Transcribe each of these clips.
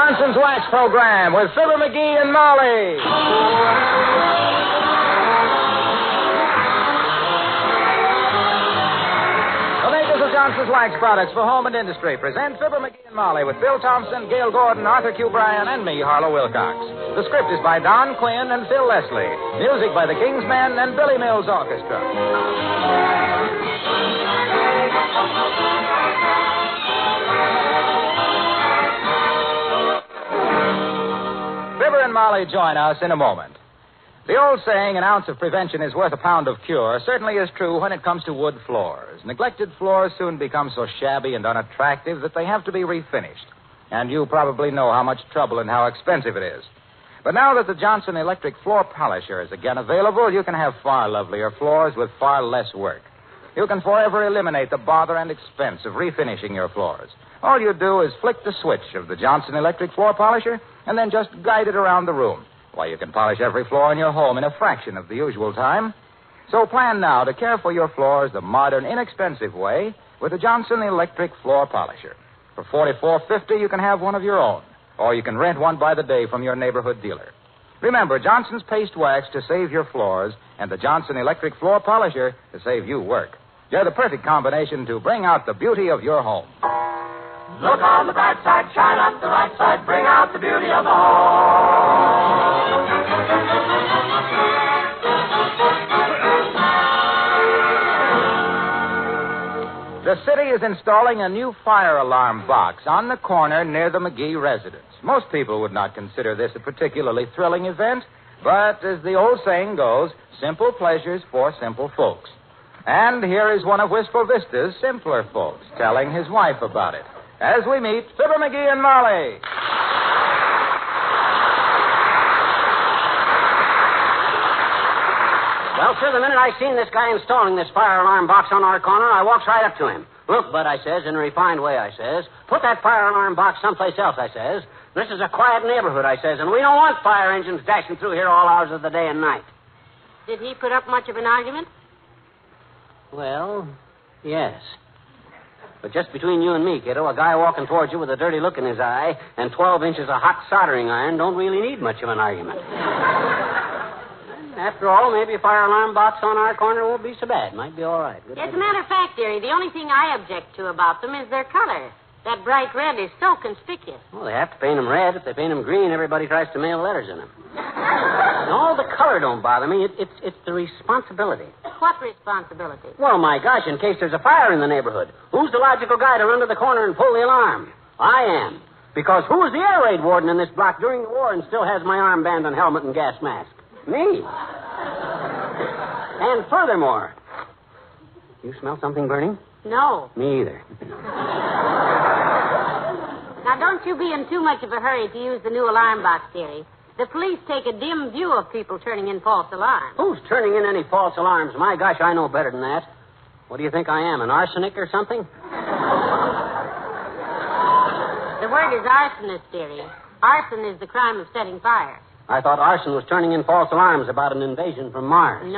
Johnson's Wax Program with Fibber McGee and Molly. The makers of Johnson's Wax products for home and industry present Fibber McGee and Molly with Bill Thompson, Gail Gordon, Arthur Q. Bryan, and me, Harlow Wilcox. The script is by Don Quinn and Phil Leslie. Music by the King's Men and Billy Mills Orchestra. Fibber and Molly join us in a moment. The old saying, an ounce of prevention is worth a pound of cure, certainly is true when it comes to wood floors. Neglected floors soon become so shabby and unattractive that they have to be refinished. And you probably know how much trouble and how expensive it is. But now that the Johnson Electric Floor Polisher is again available, you can have far lovelier floors with far less work. You can forever eliminate the bother and expense of refinishing your floors. All you do is flick the switch of the Johnson Electric Floor Polisher and then just guide it around the room. Why, you can polish every floor in your home in a fraction of the usual time. So plan now to care for your floors the modern, inexpensive way with the Johnson Electric Floor Polisher. For $44.50, you can have one of your own, or you can rent one by the day from your neighborhood dealer. Remember, Johnson's Paste Wax to save your floors and the Johnson Electric Floor Polisher to save you work. They're the perfect combination to bring out the beauty of your home. Look on the bright side, shine up the right side, bring out the beauty of the home. The city is installing a new fire alarm box on the corner near the McGee residence. Most people would not consider this a particularly thrilling event, but as the old saying goes, simple pleasures for simple folks. And here is one of Wistful Vista's simpler folks telling his wife about it. As we meet Fibber McGee and Molly. Well, sir, the minute I seen this guy installing this fire alarm box on our corner, I walks right up to him. Look, Bud, I says, in a refined way, I says, put that fire alarm box someplace else, I says. This is a quiet neighborhood, I says, and we don't want fire engines dashing through here all hours of the day and night. Did he put up much of an argument? Well, yes. But just between you and me, kiddo, a guy walking towards you with a dirty look in his eye and 12 inches of hot soldering iron don't really need much of an argument. After all, maybe a fire alarm box on our corner won't be so bad. Might be all right. As a matter of fact, dearie, the only thing I object to about them is their color. That bright red is so conspicuous. Well, they have to paint them red. If they paint them green, everybody tries to mail letters in them. No, the color don't bother me. It's the responsibility. What responsibility? Well, my gosh, in case there's a fire in the neighborhood, who's the logical guy to run to the corner and pull the alarm? I am. Because who was the air raid warden in this block during the war and still has my armband and helmet and gas mask? Me. And furthermore, you smell something burning? No. Me either. Now, don't you be in too much of a hurry to use the new alarm box, dearie. The police take a dim view of people turning in false alarms. Who's turning in any false alarms? My gosh, I know better than that. What do you think I am, an arsenic or something? The word is arsonist, dearie. Arson is the crime of setting fire. I thought arson was turning in false alarms about an invasion from Mars. No,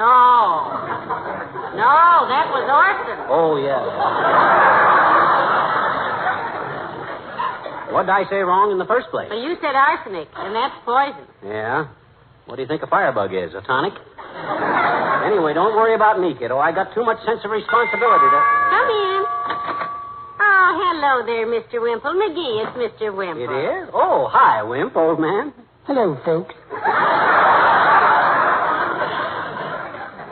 that was arson. Oh, yeah. What did I say wrong in the first place? Well, you said arsenic, and that's poison. Yeah? What do you think a firebug is, a tonic? Anyway, don't worry about me, kiddo. I got too much sense of responsibility to... Come in. Oh, hello there, Mr. Wimple. McGee, it's Mr. Wimple. It is? Oh, hi, Wimp, old man. Hello, folks.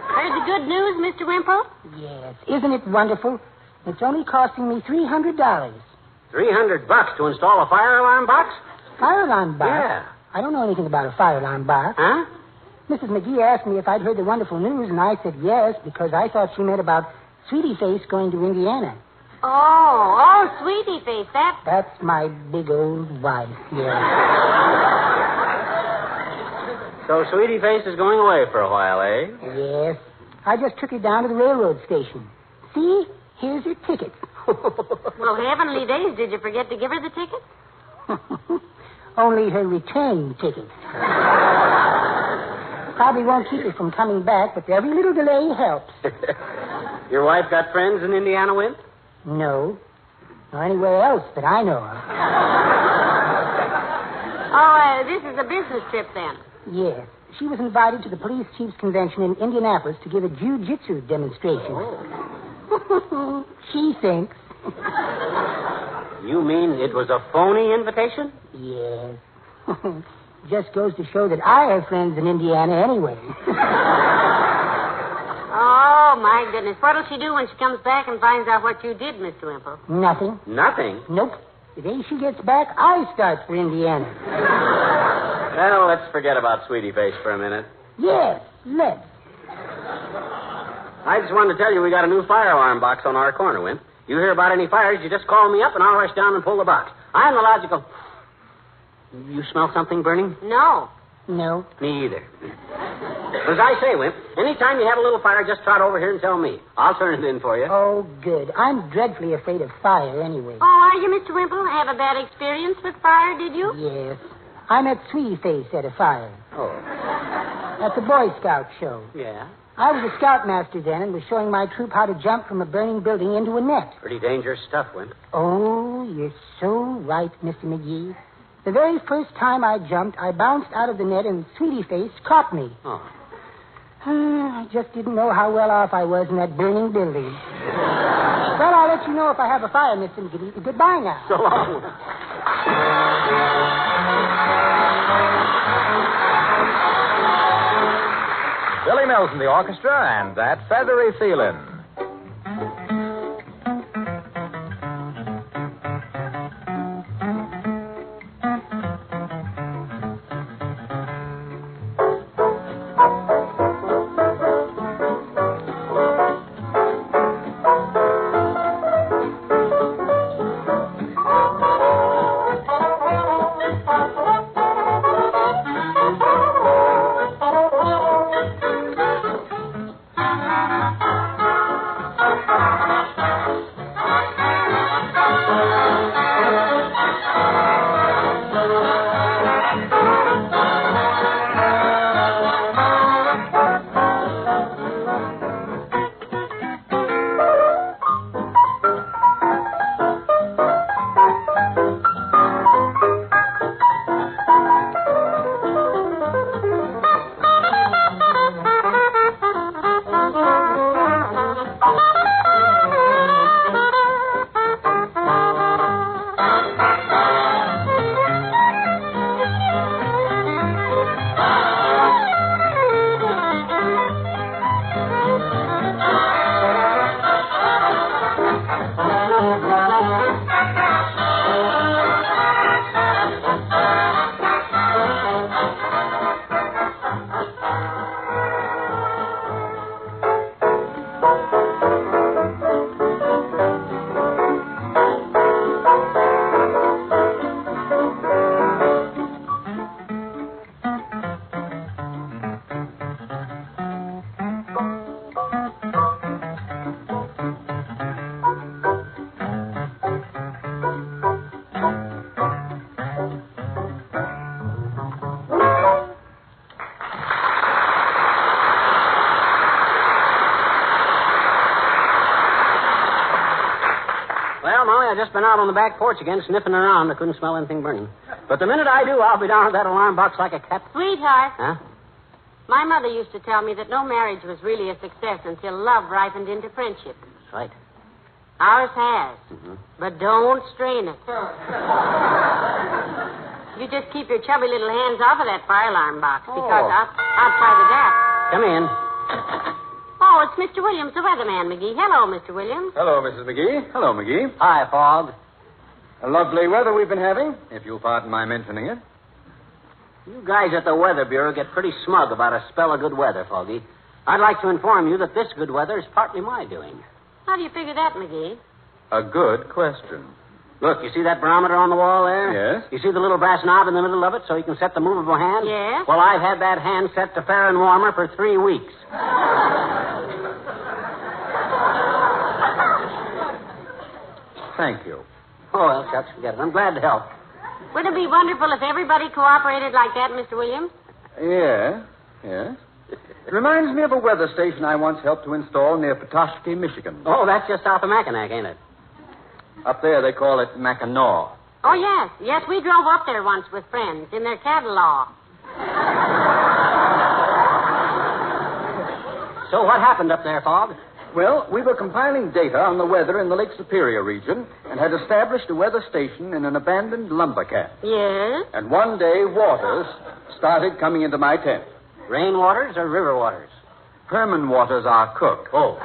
Heard the good news, Mr. Wimple? Yes. Isn't it wonderful? It's only costing me $300. $300 to install a fire alarm box? Fire alarm box? Yeah. I don't know anything about a fire alarm box. Huh? Mrs. McGee asked me if I'd heard the wonderful news, and I said yes, because I thought she meant about Sweetie Face going to Indiana. Oh, Sweetie Face, That's my big old wife, yes. So Sweetie Face is going away for a while, eh? Yes. I just took her down to the railroad station. See? Here's her ticket. Well, heavenly days, did you forget to give her the ticket? Only her return ticket. Probably won't keep her from coming back, but every little delay helps. Your wife got friends in Indiana, Wimp? No. Or anywhere else that I know of. a business trip then? Yes. She was invited to the police chief's convention in Indianapolis to give a jiu-jitsu demonstration. Oh. She thinks. You mean it was a phony invitation? Yes. Just goes to show that I have friends in Indiana anyway. Oh, my goodness. What'll she do when she comes back and finds out what you did, Mr. Wimple? Nothing. Nothing? Nope. The day she gets back, I start for Indiana. Well, let's forget about Sweetie Face for a minute. Yes, let's. I just wanted to tell you we got a new fire alarm box on our corner, Wimp. You hear about any fires, you just call me up and I'll rush down and pull the box. I'm the logical... You smell something burning? No. No. Me either. As I say, Wimp, anytime you have a little fire, just trot over here and tell me. I'll turn it in for you. Oh, good. I'm dreadfully afraid of fire anyway. Oh, are you, Mr. Wimple? Have a bad experience with fire, did you? Yes. I met Sweetie Face at a fire. Oh. At the Boy Scout show. Yeah? I was a scoutmaster then and was showing my troop how to jump from a burning building into a net. Pretty dangerous stuff, Wimp. Oh, you're so right, Mr. McGee. The very first time I jumped, I bounced out of the net and Sweetie Face caught me. Oh. I just didn't know how well off I was in that burning building. Well, I'll let you know if I have a fire, Mr. McGee. Goodbye now. So long. Billy Mills in the orchestra and that feathery feeling. I've just been out on the back porch again, sniffing around. I couldn't smell anything burning. But the minute I do, I'll be down at that alarm box like a cat. Sweetheart. Huh? My mother used to tell me that no marriage was really a success until love ripened into friendship. That's right. Ours has. Mm-hmm. But don't strain it. You just keep your chubby little hands off of that fire alarm box, because outside of that... Come in. Oh, it's Mr. Williams, the weatherman, McGee. Hello, Mr. Williams. Hello, Mrs. McGee. Hello, McGee. Hi, Fogg. A lovely weather we've been having, if you'll pardon my mentioning it. You guys at the Weather Bureau get pretty smug about a spell of good weather, Foggy. I'd like to inform you that this good weather is partly my doing. How do you figure that, McGee? A good question. Look, you see that barometer on the wall there? Yes. You see the little brass knob in the middle of it so you can set the movable hand? Yes. Well, I've had that hand set to fair and warmer for 3 weeks. Thank you. Oh, well, shucks, forget it. I'm glad to help. Wouldn't it be wonderful if everybody cooperated like that, Mr. Williams? Yes. Reminds me of a weather station I once helped to install near Petoskey, Michigan. Oh, that's just south of Mackinac, ain't it? Up there they call it Mackinac. Oh, yes. Yes, we drove up there once with friends in their catalog. So what happened up there, Fogg? Well, we were compiling data on the weather in the Lake Superior region and had established a weather station in an abandoned lumber camp. Yes? And one day, Waters started coming into my tent. Rain waters or river waters? Herman Waters, our cook. Oh.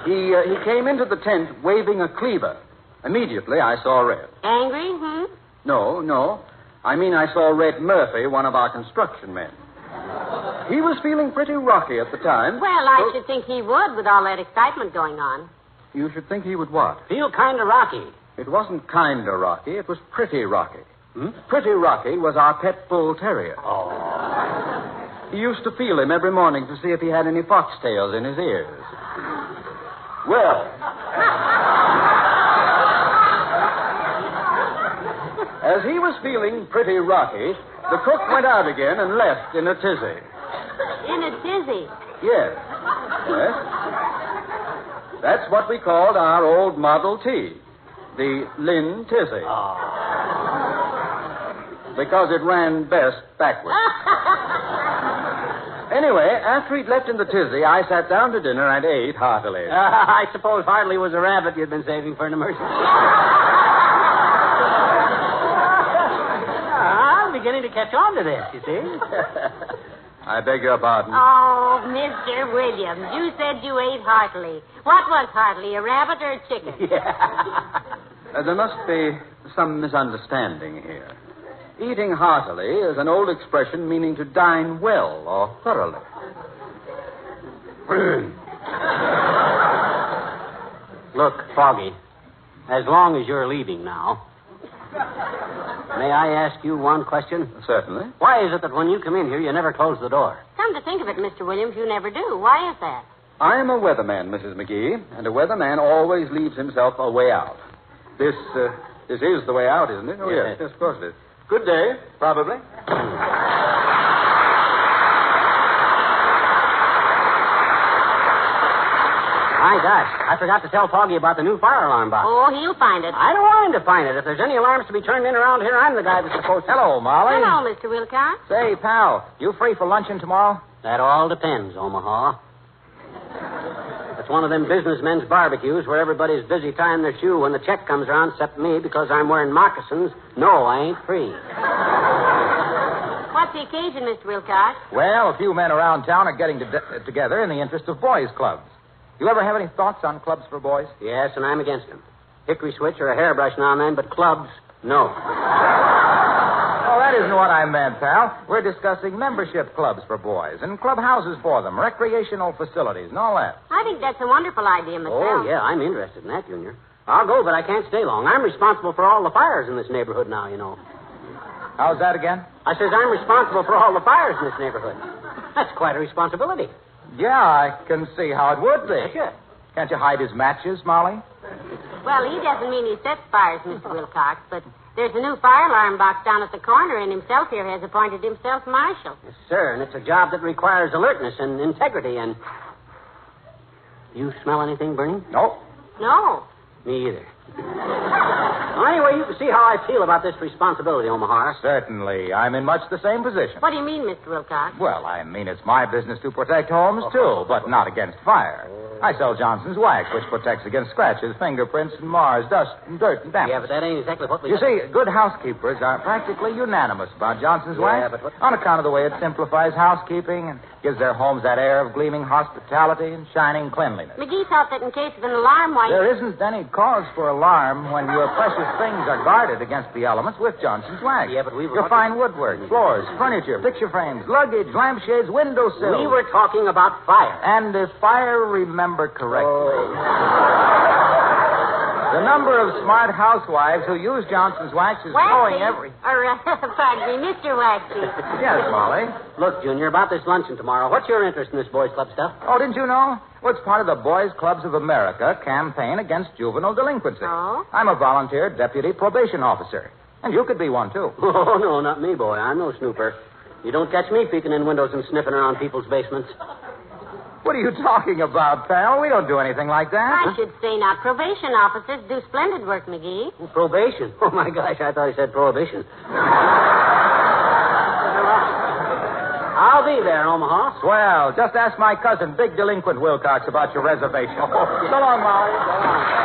He came into the tent waving a cleaver. Immediately, I saw red. Angry, No. I mean, I saw Red Murphy, one of our construction men. He was feeling pretty rocky at the time. Well, I should think he would with all that excitement going on. You should think he would what? Feel kind of rocky. It wasn't kind of rocky. It was pretty rocky. Pretty Rocky was our pet bull terrier. Oh. He used to feel him every morning to see if he had any foxtails in his ears. Well, as he was feeling pretty rocky, the cook went out again and left in a tizzy. In a tizzy? Yes. That's what we called our old Model T, the Lynn Tizzy. Oh. Because it ran best backwards. Anyway, after he'd left in the tizzy, I sat down to dinner and ate heartily. I suppose hardly was a rabbit you'd been saving for an emergency. I'm beginning to catch on to this, you see. I beg your pardon. Oh, Mr. Williams, you said you ate heartily. What was heartily, a rabbit or a chicken? Yeah. There must be some misunderstanding here. Eating heartily is an old expression meaning to dine well or thoroughly. Look, Foggy, as long as you're leaving now, may I ask you one question? Certainly. Why is it that when you come in here, you never close the door? Come to think of it, Mr. Williams, you never do. Why is that? I am a weatherman, Mrs. McGee, and a weatherman always leaves himself a way out. This is the way out, isn't it? Oh, Yes. Yes, of course it is. Good day, probably. My gosh, I forgot to tell Foggy about the new fire alarm box. Oh, he'll find it. I don't want him to find it. If there's any alarms to be turned in around here, I'm the guy that's supposed to. Hello, Molly. Hello, Mr. Wilcox. Say, pal, you free for luncheon tomorrow? That all depends, Omaha. It's one of them businessmen's barbecues where everybody's busy tying their shoe when the check comes around, except me, because I'm wearing moccasins. No, I ain't free. What's the occasion, Mr. Wilcox? Well, a few men around town are getting together in the interest of boys' clubs. You ever have any thoughts on clubs for boys? Yes, and I'm against them. Hickory switch or a hairbrush now and then, but clubs, no. Oh, that isn't what I meant, pal. We're discussing membership clubs for boys and clubhouses for them, recreational facilities and all that. I think that's a wonderful idea myself. Oh, yeah, I'm interested in that, Junior. I'll go, but I can't stay long. I'm responsible for all the fires in this neighborhood now, you know. How's that again? I says I'm responsible for all the fires in this neighborhood. That's quite a responsibility. Yeah, I can see how it would be. Sure. Can't you hide his matches, Molly? Well, he doesn't mean he sets fires, Mr. Wilcox, but there's a new fire alarm box down at the corner, and himself here has appointed himself marshal. Yes, sir, and it's a job that requires alertness and integrity and... You smell anything, Bernie? No. No. Me either. Well, anyway, you can see how I feel about this responsibility, Omaha. Certainly. I'm in much the same position. What do you mean, Mr. Wilcox? Well, I mean, it's my business to protect homes, too, but not against fire. I sell Johnson's wax, which protects against scratches, fingerprints, and mars, dust, and dirt, and damp. Yeah, but that ain't exactly what we... You see, good housekeepers are practically unanimous about Johnson's wax. but what... On account of the way it simplifies housekeeping and gives their homes that air of gleaming hospitality and shining cleanliness. McGee thought that in case of an alarm, why... There isn't any cause for alarm when your precious things are guarded against the elements with Johnson's wax. Yeah, but we were... Your fine woodwork, floors, furniture, picture frames, luggage, lampshades, windowsills. We were talking about fire. And if I remember correctly... The number of smart housewives who use Johnson's wax is growing every... pardon me, Mr. Waxy. Yes, Molly. Look, Junior, about this luncheon tomorrow, what's your interest in this boys' club stuff? Oh, didn't you know? Well, it's part of the Boys Clubs of America campaign against juvenile delinquency. Oh? I'm a volunteer deputy probation officer. And you could be one, too. Oh, no, not me, boy. I'm no snooper. You don't catch me peeking in windows and sniffing around people's basements. What are you talking about, pal? We don't do anything like that. I should say not. Probation officers do splendid work, McGee. Probation? Oh, my gosh, I thought he said prohibition. I'll be there, Omaha. Swell. Just ask my cousin, big delinquent Wilcox, about your reservation. So long, Molly. So long.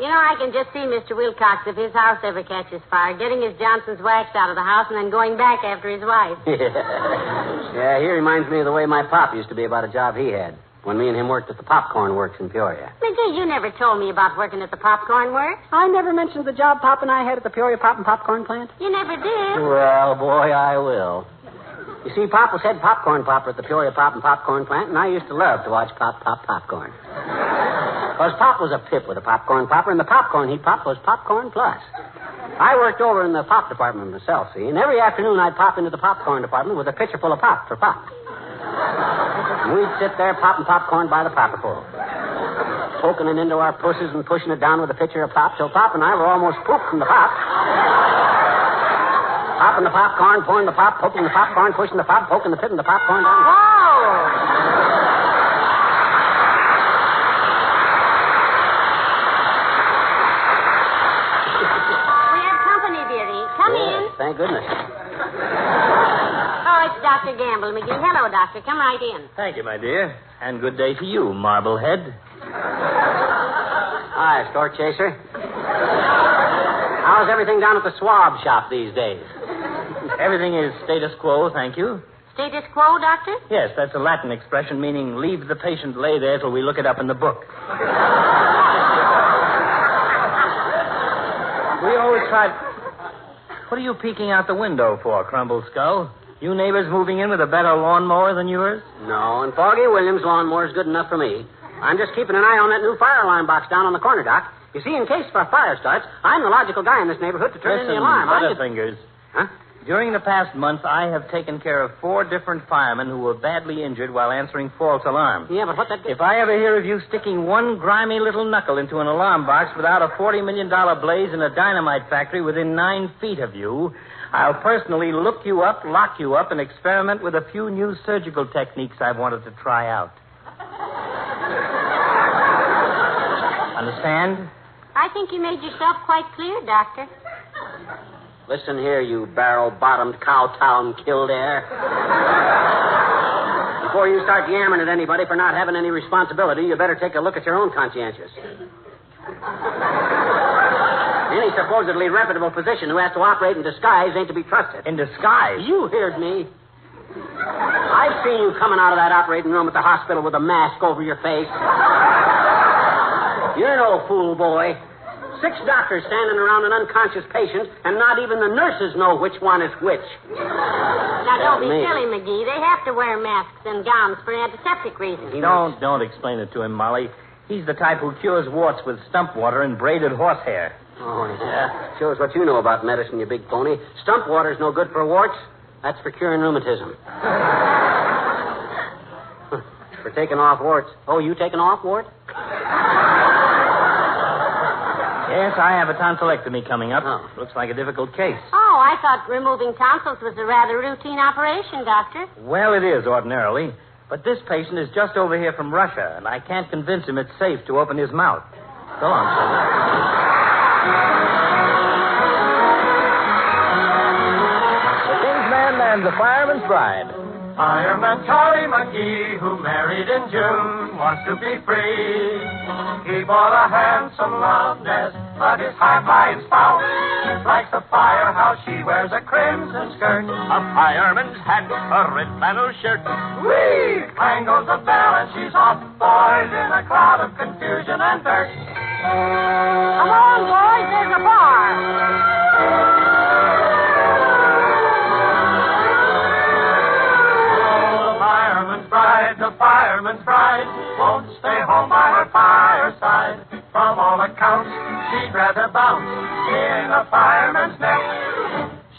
You know, I can just see Mr. Wilcox, if his house ever catches fire, getting his Johnson's waxed out of the house and then going back after his wife. Yeah, he reminds me of the way my pop used to be about a job he had when me and him worked at the popcorn works in Peoria. McGee, you never told me about working at the popcorn works. I never mentioned the job Pop and I had at the Peoria Pop and Popcorn plant. You never did. Well, boy, I will. You see, Pop was head popcorn popper at the Peoria Pop and Popcorn plant, and I used to love to watch Pop pop popcorn. Because Pop was a pip with a popcorn popper, and the popcorn he popped was Popcorn Plus. I worked over in the pop department myself, see, and every afternoon I'd pop into the popcorn department with a pitcher full of pop for Pop. And we'd sit there popping popcorn by the popperful, poking it into our pussies and pushing it down with a pitcher of pop till Pop and I were almost pooped from the pop. Popping the popcorn, pouring the pop, poking the popcorn, pushing the pop, poking the pit and the popcorn down. Whoa! We have company, dearie. Come in. Thank goodness. Oh, it's Dr. Gamble, McGee. Hello, Doctor. Come right in. Thank you, my dear. And good day to you, Marblehead. Hi, store chaser. How's everything down at the swab shop these days? Everything is status quo, thank you. Status quo, Doctor? Yes, that's a Latin expression meaning leave the patient lay there till we look it up in the book. We always try... What are you peeking out the window for, Crumble Skull? You neighbors moving in with a better lawnmower than yours? No, and Foggy Williams' lawnmower's good enough for me. I'm just keeping an eye on that new fire alarm box down on the corner, Doc. You see, in case a fire starts, I'm the logical guy in this neighborhood to turn in the alarm. Butterfingers. Huh? During the past month, I have taken care of 4 different firemen who were badly injured while answering false alarms. Yeah, but what that... If I ever hear of you sticking one grimy little knuckle into an alarm box without a $40 million blaze in a dynamite factory within 9 feet of you, I'll personally look you up, lock you up, and experiment with a few new surgical techniques I've wanted to try out. Understand? I think you made yourself quite clear, Doctor. Listen here, you barrel-bottomed, cow-town Kildare. Before you start yammering at anybody for not having any responsibility, you better take a look at your own conscientious. Any supposedly reputable physician who has to operate in disguise ain't to be trusted. In disguise? You heard me. I've seen you coming out of that operating room at the hospital with a mask over your face. You're no fool, boy. 6 doctors standing around an unconscious patient, and not even the nurses know which one is which. Now, don't be silly, McGee. They have to wear masks and gowns for antiseptic reasons. Don't explain it to him, Molly. He's the type who cures warts with stump water and braided horsehair. Oh, yeah. Shows what you know about medicine, you big pony. Stump water's no good for warts. That's for curing rheumatism. For taking off warts. Oh, you taking off wart? Yes, I have a tonsillectomy coming up. Oh. Looks like a difficult case. Oh, I thought removing tonsils was a rather routine operation, Doctor. Well, it is ordinarily. But this patient is just over here from Russia, and I can't convince him it's safe to open his mouth. So long, sir. The King's Men and the Fireman's Bride. Fireman Charlie McGee, who married in June, wants to be free. He bought a handsome love nest, but his high-flying spouse likes the fire, how she wears a crimson skirt, a fireman's hat, a red flannel shirt. Whee! Clang goes the bell, and she's off, boys, in a cloud of confusion and dirt. Come on, boys, there's a bar. The fireman's bride won't stay home by her fireside. From all accounts, she'd rather bounce in a fireman's net.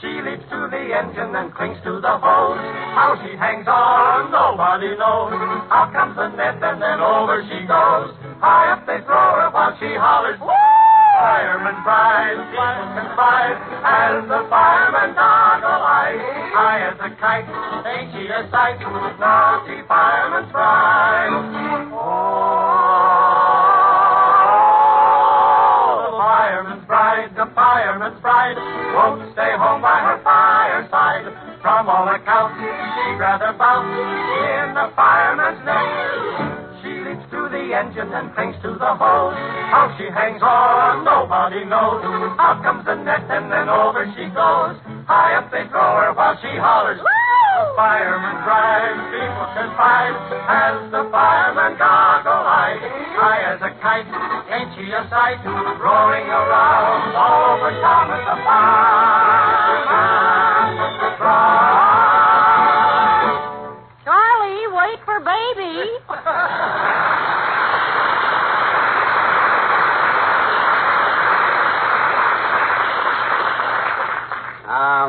She leaps to the engine and clings to the hose. How she hangs on, nobody knows. Out comes the net and then over she goes. High up they throw her while she hollers, woo! Fireman's bride, people confide, and the fireman dog sight. Naughty fireman's bride. The fireman's bride won't stay home by her fireside. From all accounts, she'd rather bounce in the fireman's net. She leaps to the engine and clings to the hose. How she hangs on, nobody knows. Out comes the net and then over she goes. High up they throw her while she hollers. The fireman drives, people confide, has the fireman goggle-eyed. High as a kite, ain't she a sight, roaring around all over town with the fireman's bride. Charlie, wait for baby.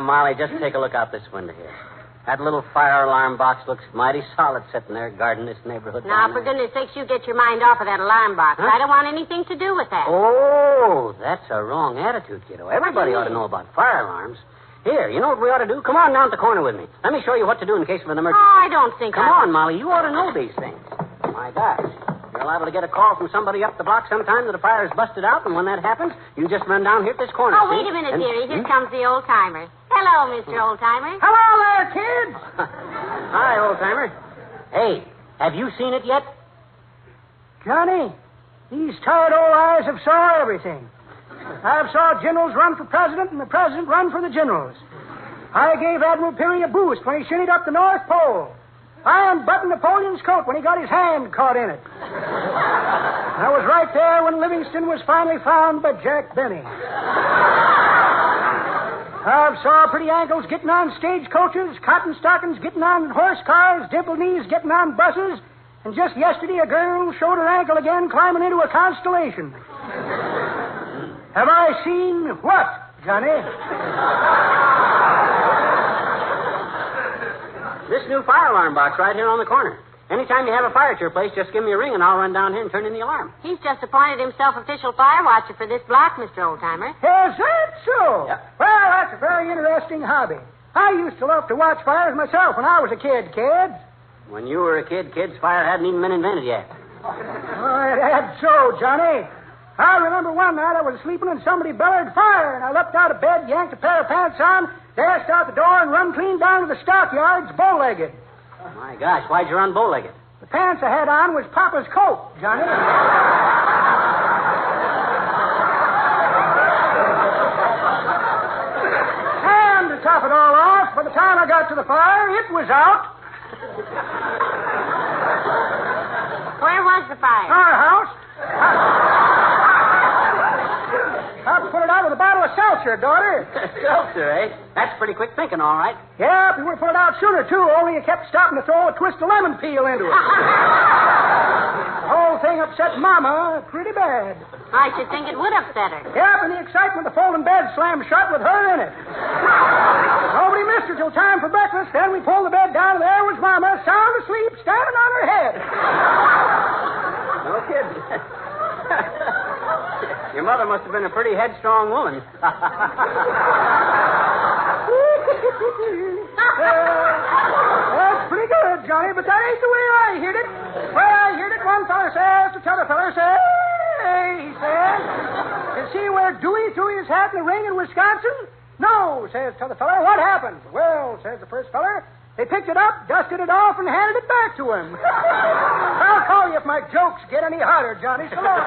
Molly, just take a look out this window here. That little fire alarm box looks mighty solid sitting there guarding this neighborhood. Now, for goodness sakes, you get your mind off of that alarm box. Huh? I don't want anything to do with that. Oh, that's a wrong attitude, kiddo. Everybody ought to know about fire alarms. Here, you know what we ought to do? Come on down to the corner with me. Let me show you what to do in case of an emergency. Oh, I don't think Come on, Molly. You ought to know these things. My gosh. You're liable to get a call from somebody up the block sometime that a fire's busted out, and when that happens, you just run down here at this corner. Oh, see? wait a minute, And- dearie. Here comes the old-timer. Hello, Mr. Old-timer. Hello there, kids. Hi, old-timer. Hey, have you seen it yet? Johnny, these tired old eyes have saw everything. I've saw generals run for president and the president run for the generals. I gave Admiral Peary a boost when he shinnied up the North Pole. I unbuttoned Napoleon's coat when he got his hand caught in it. I was right there when Livingston was finally found by Jack Benny. I've saw pretty ankles getting on stagecoaches, cotton stockings getting on horse cars, dimpled knees getting on buses, and just yesterday a girl showed her ankle again climbing into a constellation. Have I seen what, Johnny? This new fire alarm box right here on the corner. Anytime you have a fire at your place, just give me a ring and I'll run down here and turn in the alarm. He's just appointed himself official fire watcher for this block, Mr. Old-timer. Is that so? Yep. Well, that's a very interesting hobby. I used to love to watch fires myself when I was a kid, kids. When you were a kid, kids, fire hadn't even been invented yet. Oh, that's so, Johnny. I remember one night I was sleeping and somebody bellowed fire, and I leapt out of bed, yanked a pair of pants on, dashed out the door, and run clean down to the stockyards, bow-legged. My gosh, why'd you run bow-legged? The pants I had on was Papa's coat, Johnny. And to top it all off, by the time I got to the fire, it was out. Where was the fire? Our house. I put it out with a bottle of seltzer, daughter. Seltzer, eh? That's pretty quick thinking, all right. Yeah, we would have put it out sooner, too, only you kept stopping to throw a twist of lemon peel into it. The whole thing upset Mama pretty bad. I should think it would upset her. Yep, in the excitement, the folding bed slammed shut with her in it. Nobody missed her till time for breakfast. Then we pulled the bed down, and there was Mama, sound asleep, standing on her head. No kidding. Your mother must have been a pretty headstrong woman. That's pretty good, Johnny, but that ain't the way I heard it. Well, I heard it one feller says to t'other feller, say, he says, you see where Dewey threw his hat in the ring in Wisconsin? No, says t'other feller. What happened? Well, says the first feller, they picked it up, dusted it off, and handed it back to him. I'll call you if my jokes get any harder, Johnny. So long.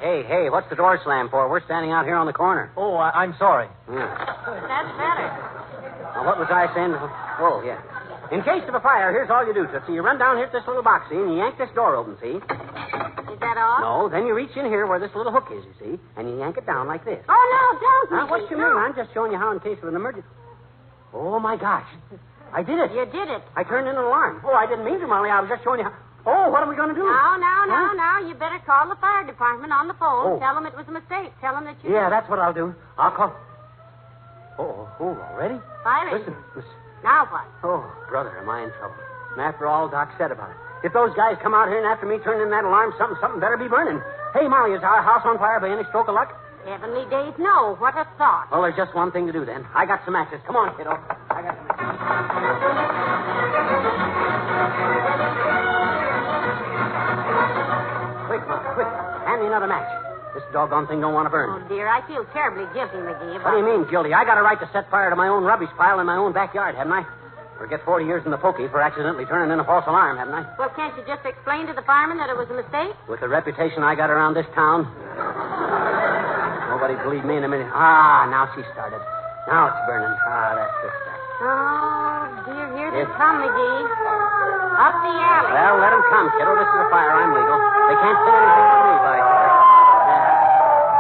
Hey, what's the door slam for? We're standing out here on the corner. Oh, I'm sorry. Yeah. That's better. Now, what was I saying? Oh, yeah. In case of a fire, here's all you do, Tootsie. You run down here to this little box, see, and you yank this door open, see? Is that all? No, then you reach in here where this little hook is, you see, and you yank it down like this. Oh, no, don't. Now, what you no. mean? I'm just showing you how in case of an emergency. Oh, my gosh. I did it. You did it. I turned in an alarm. Oh, I didn't mean to, Molly. I was just showing you how. Oh, what are we going to do? No. Huh? You better call the fire department on the phone. Oh. Tell them it was a mistake. Tell them that you... Yeah, that's what I'll do. I'll call. Oh, already? Fire Listen. Now what? Oh, brother, am I in trouble? And after all Doc said about it. If those guys come out here and after me turning in that alarm, something better be burning. Hey, Molly, is our house on fire by any stroke of luck? Heavenly days, no. What a thought. Well, there's just one thing to do then. I got some matches. Come on, kiddo. I got some matches. Quick, Mom, quick. Hand me another match. This doggone thing don't want to burn. Oh, dear, I feel terribly guilty, McGee. What do you mean, guilty? I got a right to set fire to my own rubbish pile in my own backyard, haven't I? Or get 40 years in the pokey for accidentally turning in a false alarm, haven't I? Well, can't you just explain to the fireman that it was a mistake? With the reputation I got around this town, nobody'd believe me in a minute. Ah, now she started. Now it's burning. Ah, that's good stuff. Oh, dear, here they come, McGee. Up the alley. Well, let them come, kiddo. This is a fire. I'm legal. They can't say anything to me, by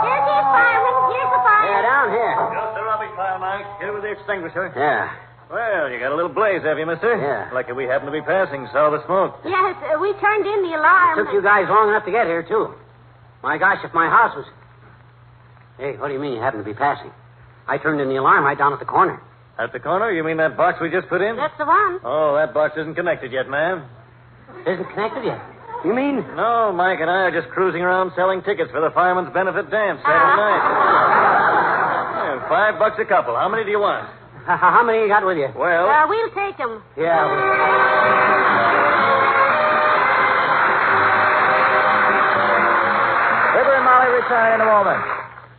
Here's the fireman. Here's the fire. Yeah, down here. Just a rubbish pile, Mike. Here with the extinguisher. Yeah. Well, you got a little blaze, have you, mister? Yeah. Lucky we happened to be passing, saw the smoke. Yes, we turned in the alarm. Took you guys long enough to get here, too. My gosh, if my house was... Hey, what do you mean you happened to be passing? I turned in the alarm right down at the corner. At the corner? You mean that box we just put in? That's the one. Oh, that box isn't connected yet, ma'am. Isn't connected yet? You mean... No, Mike and I are just cruising around selling tickets for the Fireman's Benefit Dance Saturday night. Yeah, $5 a couple. How many do you want? How many you got with you? Well... We'll take them. Yeah. Fibber and Molly return in a moment.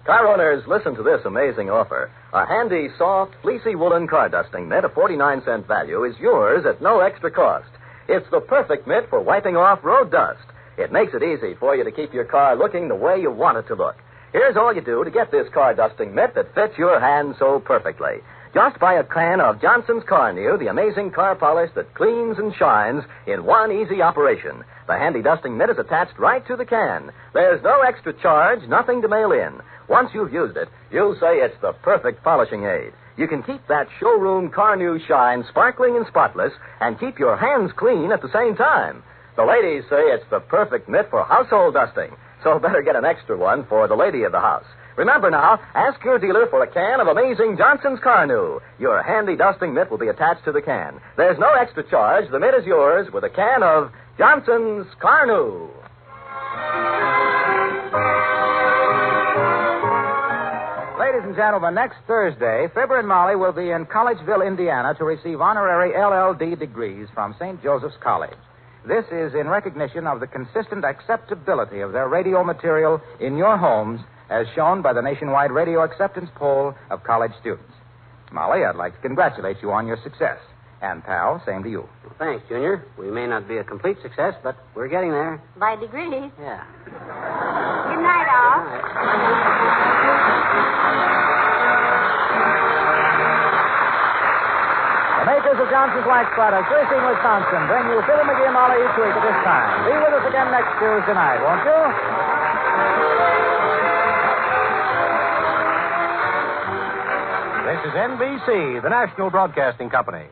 Car owners, listen to this amazing offer. A handy, soft, fleecy woolen car dusting mitt of 49-cent value is yours at no extra cost. It's the perfect mitt for wiping off road dust. It makes it easy for you to keep your car looking the way you want it to look. Here's all you do to get this car dusting mitt that fits your hand so perfectly. Just buy a can of Johnson's Car New, the amazing car polish that cleans and shines in one easy operation. The handy dusting mitt is attached right to the can. There's no extra charge, nothing to mail in. Once you've used it, you'll say it's the perfect polishing aid. You can keep that showroom Car New shine sparkling and spotless and keep your hands clean at the same time. The ladies say it's the perfect mitt for household dusting, so better get an extra one for the lady of the house. Remember now, ask your dealer for a can of amazing Johnson's Car New. Your handy dusting mitt will be attached to the can. There's no extra charge. The mitt is yours with a can of Johnson's Car New. Ladies and gentlemen, next Thursday, Fibber and Molly will be in Collegeville, Indiana, to receive honorary LLD degrees from St. Joseph's College. This is in recognition of the consistent acceptability of their radio material in your homes, as shown by the nationwide radio acceptance poll of college students. Molly, I'd like to congratulate you on your success. And, pal, same to you. Well, thanks, Junior. We may not be a complete success, but we're getting there. By degrees. Yeah. Good night, all. The makers of Johnson's Wax Products, Racine, Wisconsin, bring you Fibber McGee and Molly each week at this time. Be with us again next Tuesday night, won't you? This is NBC, the national broadcasting company.